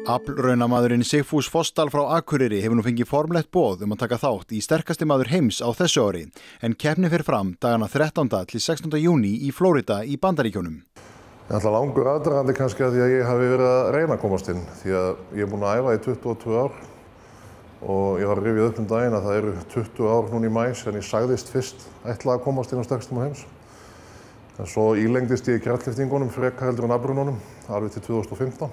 Aflraunamaðurinn Sigfús Fossdal frá Akureyri hefur nú fengið formlegt boð að taka þátt í sterkasti maður heims á þessu ári, en keppni fer fram dagana 13. til 16. júní í Flórida í Bandaríkjunum. Það er langur aðdragandi kannski að því að ég hafi verið að reyna að komast inn, því að ég er búinn að æfa í 22 ár og ég var að rifja upp daginn að það eru 20 ár núna í maí en ég sagðist fyrst ætla að komast inn á sterkasta maður heims. En svo ílengdist ég í kraftlyftingunum frekar heldur en aflraununum alveg til 2015.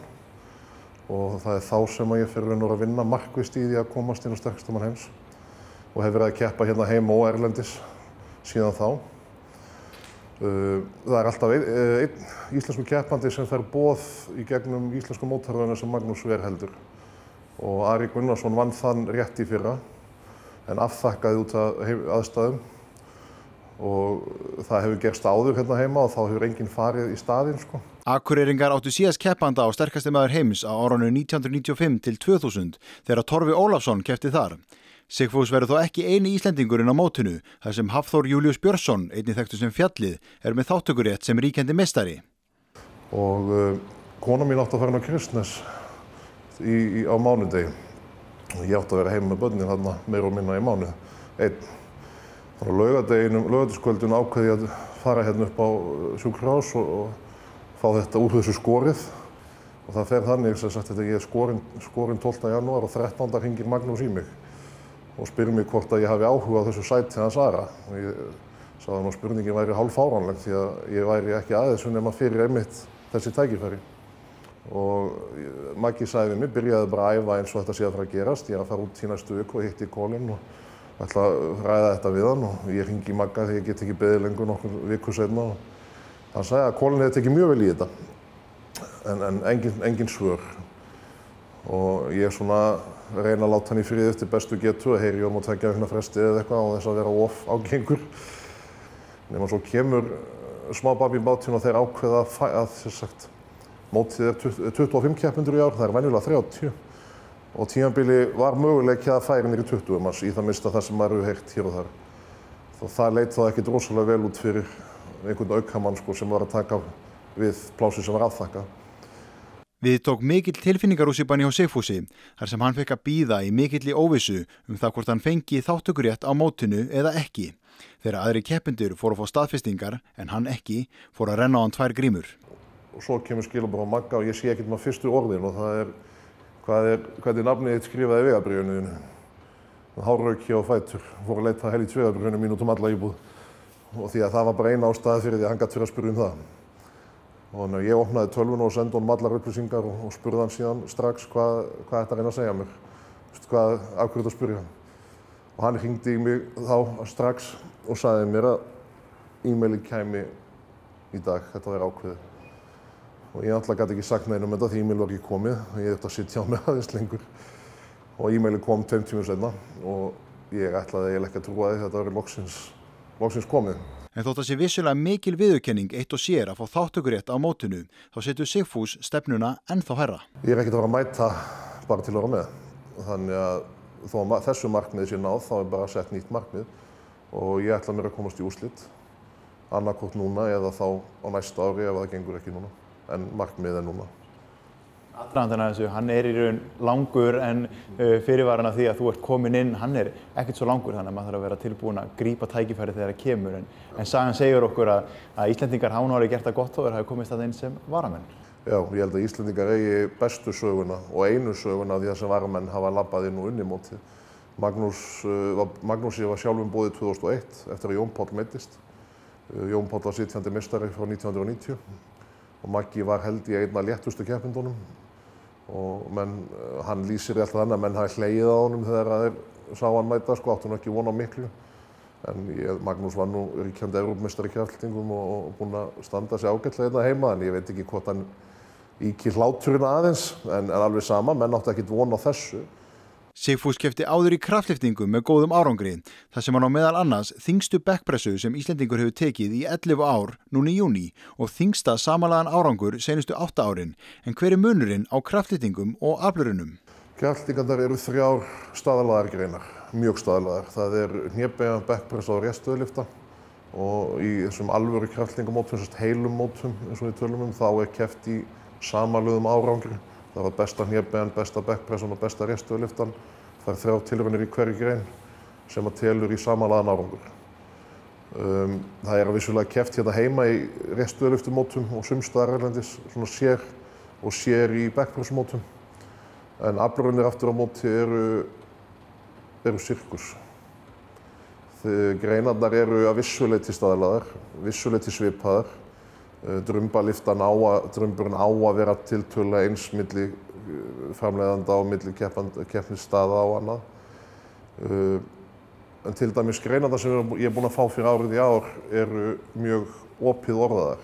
Og það er þá sem ég fyrir að vinna markvisst í því að komast inn á sterkasta mann heims og hef verið að keppa hérna heima og erlendis síðan þá. Það er alltaf einn íslensku keppandi sem fær boð í gegnum íslensku mótaröðina sem Magnús Ver heldur. Og Ari Gunnarsson vann þann rétt í fyrra en afþakkaði út af aðstæðum og það hefur gerst áður hérna heima og þá hefur enginn farið í staðinn sko. Akureyringar áttu síðast keppanda á sterkasti maður heims á árunum 1995 til 2000 þegar Torfi Ólafsson keppti þar. Sigfús verður þó ekki eini Íslendingurinn á mótinu þar sem Hafþór Júlíus Björnsson, einnig þekktur sem Fjallið, er með þátttökurétt sem ríkjandi meistari. Og kona mín átti að fara inn á Kristnes á mánudegi. Ég átti að vera heima með börnin þarna meira og minna í mánuð, einn. Á laugardagskvöldinu ákveði ég að fara hérna upp á sjúkrahús og fá þetta úr þessu skorið. Og það fer þannig sem sagt að ég er skorinn 12. janúar og 13. hringir Magnús í mig og spyr mig hvort að ég hafi áhuga á þessu sæti hans Ara. Og ég sagði að spurningin væri hálffáránleg því að ég væri ekki að þessu nema fyrir einmitt þessi tækifæri. Og Maggi sagði við mig, byrjaði bara að æfa eins og þetta sé að fara að gerast. Ég er að fara út í næstu viku og hitti Colin og ætla að ræða þetta við hann og ég hringi Magga þegar ég get ekki beðið lengur nokkur viku seinna og hann sagði að Colin hefði tekið mjög vel í þetta en engin svör og ég svona reyna að láta hann í friði eftir bestu getu að heyri um að tvekja vikna fresti eða eitthvað á þess að vera of ágengur. Nema svo kemur smá babb í bátinn og þeir ákveða að sagt, mótið er 25 keppendur í ár, það er venjulega 30. Og tímabili var möguleiki að færa niður í 20 manns í það minnsta það sem maður hefur heyrt hér og þar. Það leit þá ekkert rosalega vel út fyrir einhvern aukamann sko, sem var að taka við plásið sem var afþakkað. Við tók mikill tilfinningarúsibanni hjá Sigfúsi, þar sem hann fekk að bíða í mikilli óvissu það hvort hann fengi þátttökurétt á mótinu eða ekki. Þegar aðri keppendur fóru að fá staðfestingar en hann ekki, fóru að renna á hann 2 grímur. Og svo kemur skilaboð frá Magga og ég sé ekkert með fyrstu orðin og það er hvernig nafnið þitt skrifaði í vegabréfinu þínu. Hárauki á fætur, fór að leita helvítis vegabréfinu mín út alla íbúð. Og því að það var bara eina ástæða fyrir því að hann gat fyrir að spyrja það. Og ég opnaði tölvuna og sendi honum allar upplýsingar og spurði hann síðan strax hvað þetta reyna að segja mér. Af hverju þetta spyrja hann. Og hann hringdi í mig þá strax og sagði mér að e-mailið kæmi í dag, þetta væri ákveðið. Og ég alltaf gæti ekki sagt neinum þetta því e-mail var ekki komið og ég ætti að sitja á mig aðeins lengur. Og e-mailið kom 2 tímum seinna og ég ætlaði eiginlega ekki að trúa því að þetta væri loksins komið. En þótt að sé vissulega mikil viðurkenning eitt og sér að fá þátttökurétt á mótinu, þá setur Sigfús stefnuna ennþá hærra. Ég er ekkert að fara að mæta bara til að vera með. Þannig að þó að þessu markmiði sé náð, þá er bara sett nýtt markmið og ég ætla mér að komast í úrslit annaðhvort núna eða þá á næsta ári ef það gengur ekki núna. En markmið er núna. Aðdragandinn að þessu, hann er í raun langur en fyrirvarinn af því að þú ert komin inn, hann er ekkert svo langur þannig að maður þarf að vera tilbúin að grípa tækifæri þegar það kemur. En sagan segir okkur að Íslendingar hafa nú alveg gert það gott og þeir hafi komist að inn sem varamenn. Já, ég held að Íslendingar eigi bestu söguna og einu söguna af því að sem varamenn hafa labbað inn og unni mótið. Magnúsi var sjálfum boðið 2001 eftir að Jón Páll meiddist. Jón Páll var sitjandi meistari frá 1990. Og Maggi var held í einn af léttustu keppendunum og hann lýsir alltaf þannig að menn hafi hlegið á honum þegar þeir sá hann mæta, sko, áttu hann ekki von á miklu. En Magnús var nú ríkjandi Evrópumeistari í kraftlyftingum og búinn að standa sig ágætlega hérna heima, en ég veit ekki hvort hann íki hláturinn aðeins, en alveg sama, menn áttu ekkert von á þessu. Sigfús keppti áður í kraftlyftingum með góðum árangri, þar sem hann á meðal annars þyngstu bekkpressu sem Íslendingur hefur tekið í 11 ár núna í júní og þyngsta samanlagðan árangur seinustu 8 árin. En hver er munurinn á kraftlyftingum og aflurunum? Kraftlyftingarnar eru 3 staðlaðargreinar, mjög staðlaðar. Það er hnébeygja, bekkpressa og reststöðulyfta og í þessum alvöru kraftlyftingamótum, heilum mótum eins og við tölum þá er keppt í samanlögðum árangri Það var besta hnébein, besta bekkpressan og besta reststöðulyftan. Það er 3 tilraunir í hverri grein sem að telur í samanlagðan árangur. Það er vissulega keppt hérna heima í reststöðulyftumótum og sumstaðar erlendis svona sér í bekkpressumótum. En aflraunir aftur á móti eru sirkus. Greinarnar eru að vissuleyti staðlaðar, vissuleyti svipaðar. Drumburinn á að vera tiltölulega eins milli framleiðanda og milli keppnisstaða og annað. En til dæmis greinarnar sem ég er búinn að fá fyrir árið í ár eru mjög opið orðaðar.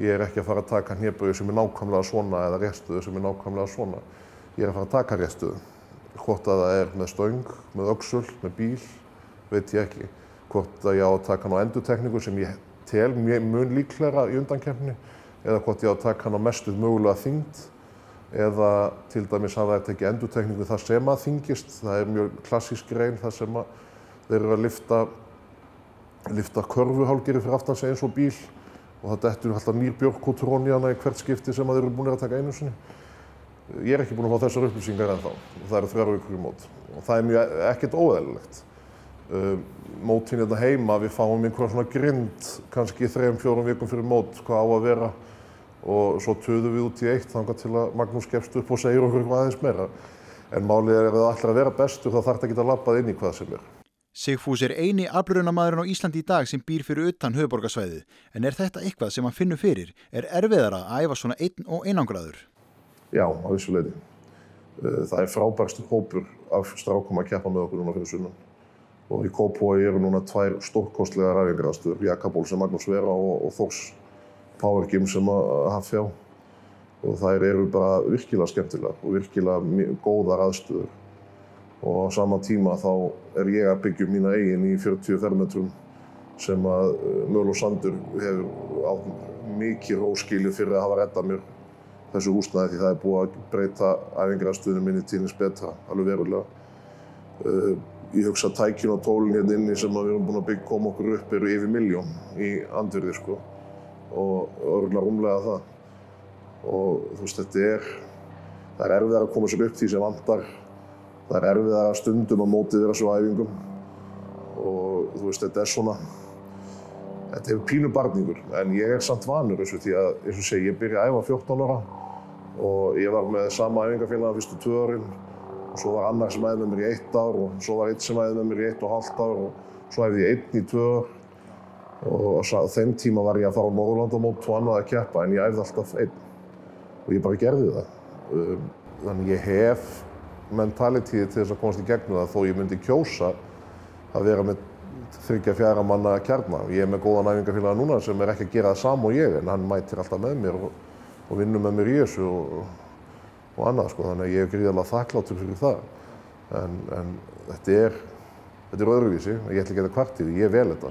Ég er ekki að fara að taka hnébeygju sem er nákvæmlega svona eða réttstöðu sem er nákvæmlega svona. Ég er að fara að taka réttstöðu. Hvort að það er með stöng, með öxul, með bíl, veit ég ekki. Hvort að ég á að taka hann á endurtekningu sem ég tel mun líklegra í undankeppni eða hvort ég á að taka hann á mestu mögulega þyngd eða til dæmis hafa þær tekið endurtekningu þar sem að þyngist. Það er mjög klassísk grein þar sem að þeir eru að lyfta körfuhálgeri fyrir aftan sig eins og bíl og það dettur alltaf nýr björkútur ofan í hana í hvert skipti sem að þeir eru búin að taka einu sinni. Ég er ekki búinn að fá þessar upplýsingar ennþá og það eru 3 vikur í mót og það er mjög ekkert óeðlilegt. Mótin hérna heima, við fáum einhverja svona grind kannski 3-4 vikum fyrir mót hvað á að vera og svo töðum við út í eitt þangað til að Magnús gefst upp og segir okkur eitthvað aðeins meira. En málið er ef það ætlar að vera bestur þá þarf það að geta labbað inn í hvað sem er. Sigfús er eini aflraunamaðurinn á Íslandi í dag sem býr fyrir utan höfuðborgarsvæðið. En er þetta eitthvað sem hann finnur fyrir? Er erfiðara að æfa svona einn og einangraður? Já, á vissu leyti. Það er frábærstur hópur af strákum að keppa með okkur núna fyrir sunnan. Og í Kópavogi eru núna 2 stórkostlegar æfingaaðstöður, Jakaból sem Magnús Vera og Þórs Power Gym sem að HFA. Og þær eru bara virkilega skemmtilegar og virkilega góðar aðstöður. Og á sama tíma þá er ég að byggja mína eigin í 40 fermetrum sem að Möl og Sandur hefur á mikið óskilið fyrir að hafa reddað mér þessu húsnæði því það er búið að breyta æfingaaðstöðunum minni til hins betra, alveg verulega. Ég hugsa að tækin og tólin hérna inni sem við erum búin að koma okkur upp eru yfir 1 milljón í andvirði sko og örugglega rúmlega það. Og þú veist, það er erfiðara að koma sér upp því sem vantar. Það er erfiðara stundum að mótivera svo æfingum og þú veist, þetta er pínu barningur en ég er samt vanur þessu því að, eins og segi, ég byrja að æfa 14 ára og ég var með sama æfingafélaga fyrstu 2 árin og svo var annar sem æfði með mér í 1 ár og svo var einn sem æfði með mér í 1,5 ár og svo æfði ég einn í 2 ár og á þeim tíma var ég að fara á Norðurlandamót og annað að keppa en ég æfði alltaf einn og ég bara gerði það. Þannig ég hef mentalitíði til þess að komast í gegnum það þó ég myndi kjósa að vera með 3-4 manna kjarna. Ég er með góðan æfingafélaga núna sem er ekki að gera það sama og ég en hann mætir alltaf með mér og vinnur með mér í þessu og annað sko. Þannig að ég er gríðarlega þakklátur fyrir það. En þetta er öðruvísi. Ég ætla ekki að kvart yfir, ég vel þetta.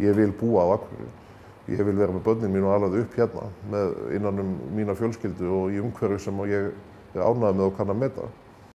Ég vil búa á Akureyri. Ég vil vera með börnin mín og alveg upp hérna innan mína fjölskyldu og í umhverfi sem ég er ánægður með og kann að meta.